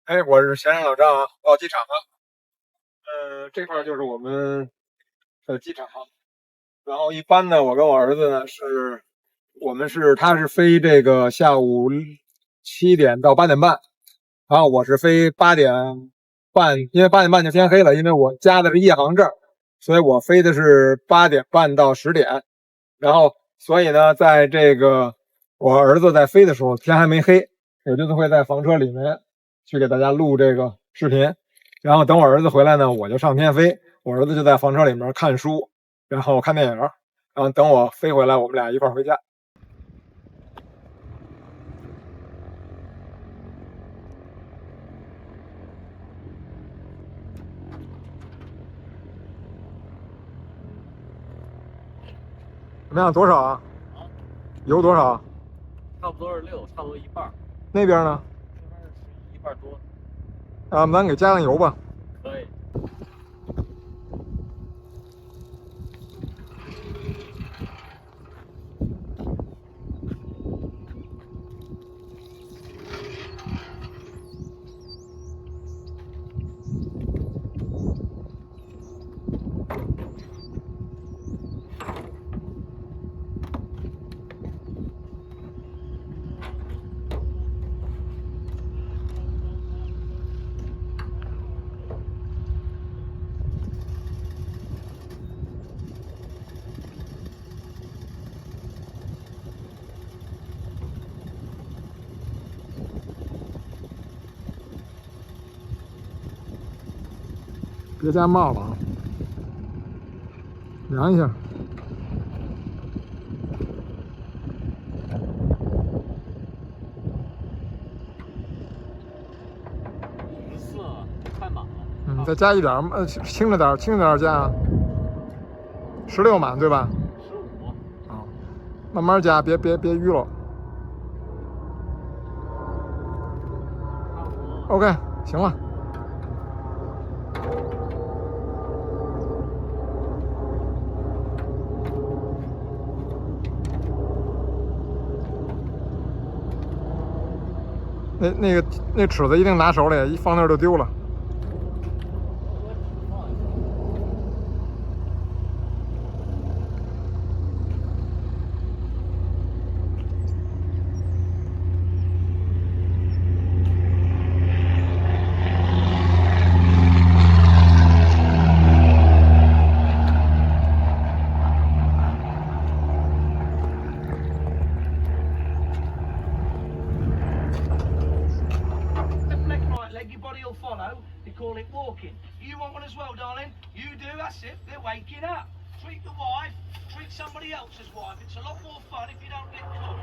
哎，我是闲人老张啊，报机场啊。这块就是我们的机场。然后一般呢，我跟我儿子呢他是飞这个下午7点到8点半，然后我是飞8点半，因为8点半就天黑了，因为我加的是夜航证，所以我飞的是8点半到10点。然后所以呢，在这个我儿子在飞的时候，天还没黑，我就会在房车里面去给大家录这个视频，然后等我儿子回来呢，我就上天飞，我儿子就在房车里面看书，然后看电影，然后等我飞回来，我们俩一块回家。怎么样？多少啊？油多少？差不多是6，差不多一半。那边呢？这边是1半多。咱给加上油吧。可以。别加帽了啊！量一下。14，快满了。再加一点，轻着点加啊。16满对吧15。啊，慢慢加，别淤了。OK， 行了。那尺子一定拿手里，一放那儿就丢了。Call it walking. You want one as well, darling? You do, that's it. They're waking up. Treat your wife, treat somebody else's wife. It's a lot more fun if you don't get caught.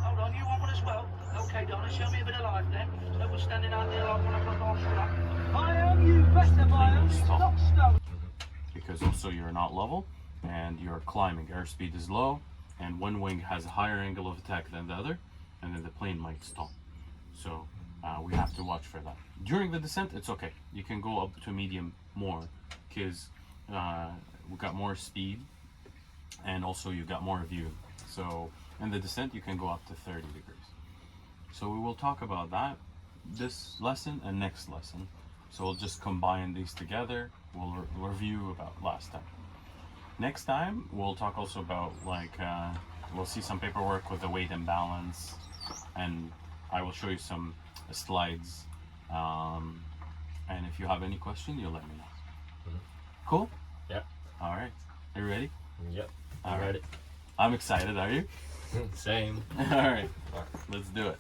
Hold on, you want one as well? Okay, darling, show me a bit of life then. So we're standing out there like 1 o'clock after that. I am you, better I am. Stop stone. Because also you're not level and you're climbing. Airspeed is low and one wing has a higher angle of attack than the other, and then the plane might stop. So we have to watch for that. During the descent, it's okay. You can go up to medium more because we got more speed and also you got more view. So in the descent, you can go up to 30 degrees. So we will talk about that this lesson and next lesson. So we'll just combine these together. We'll review about last time. Next time, we'll talk also about we'll see some paperwork with the weight and balance, and I will show you some slides, and if you have any question, you'll let me know. Cool? Yep. All right. Are you ready? Yep. I'm ready. I'm excited. Are you? Same. All right. Let's do it.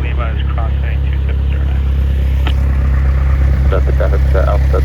Lima is crossing 2709. Traffic Alpha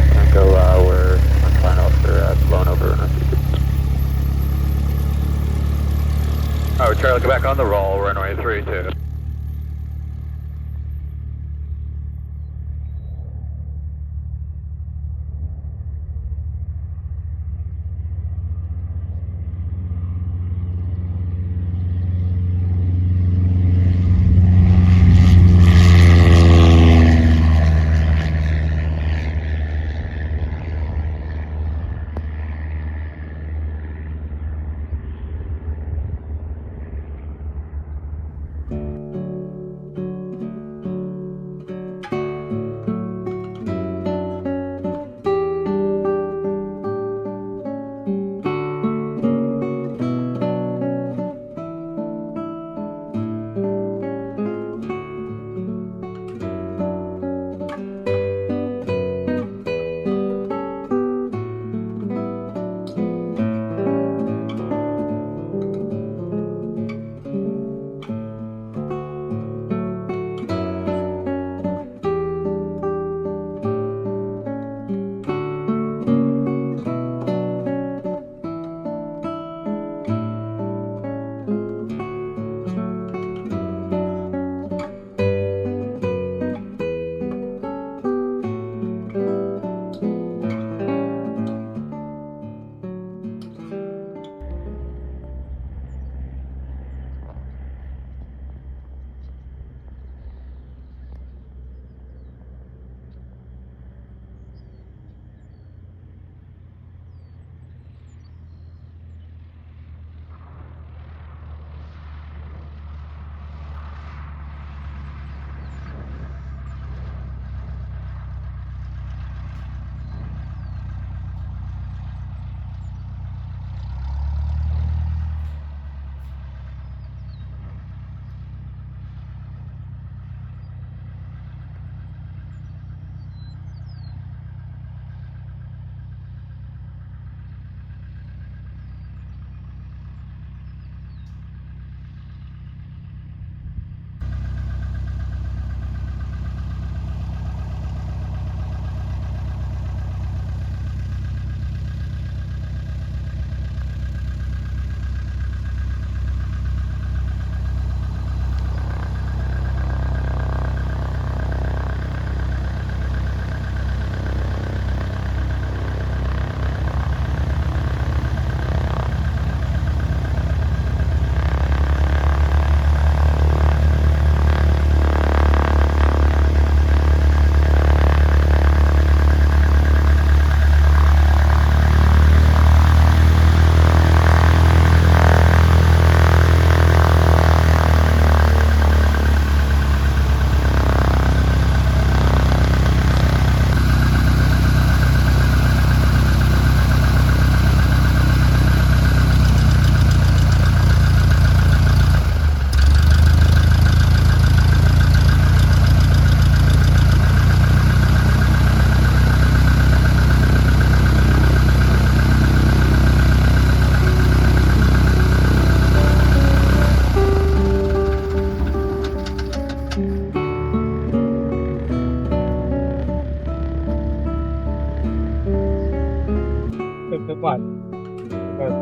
55.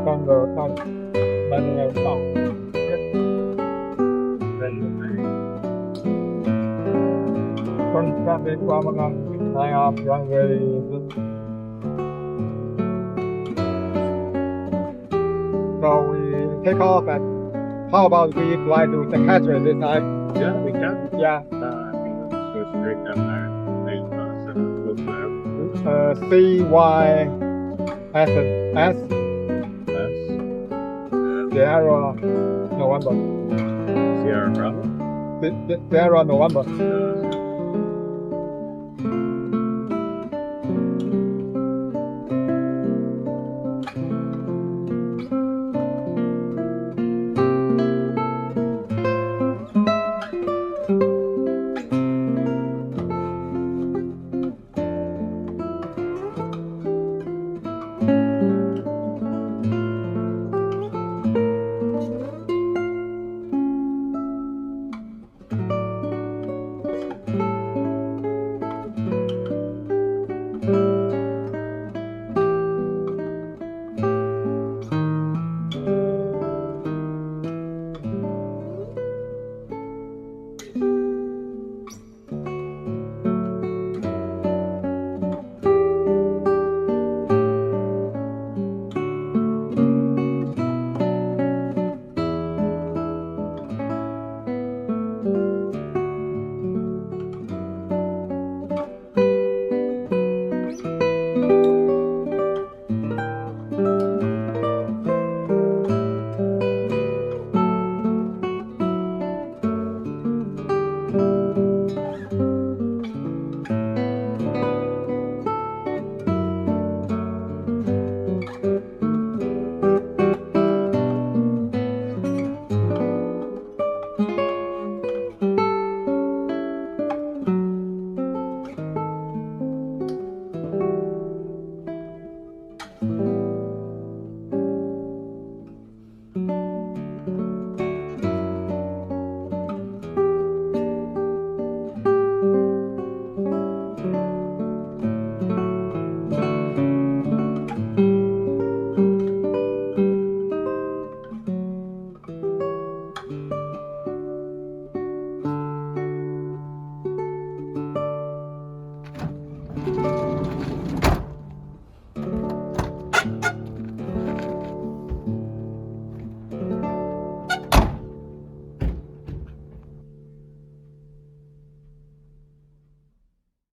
From the manual sound. From traffic from line up runway. So we take off and how about we fly to the catcher this time? Yeah, we can. Yeah. Go straight down there. What's there? CYSS Sierra November. Sierra Bravo. Sierra November.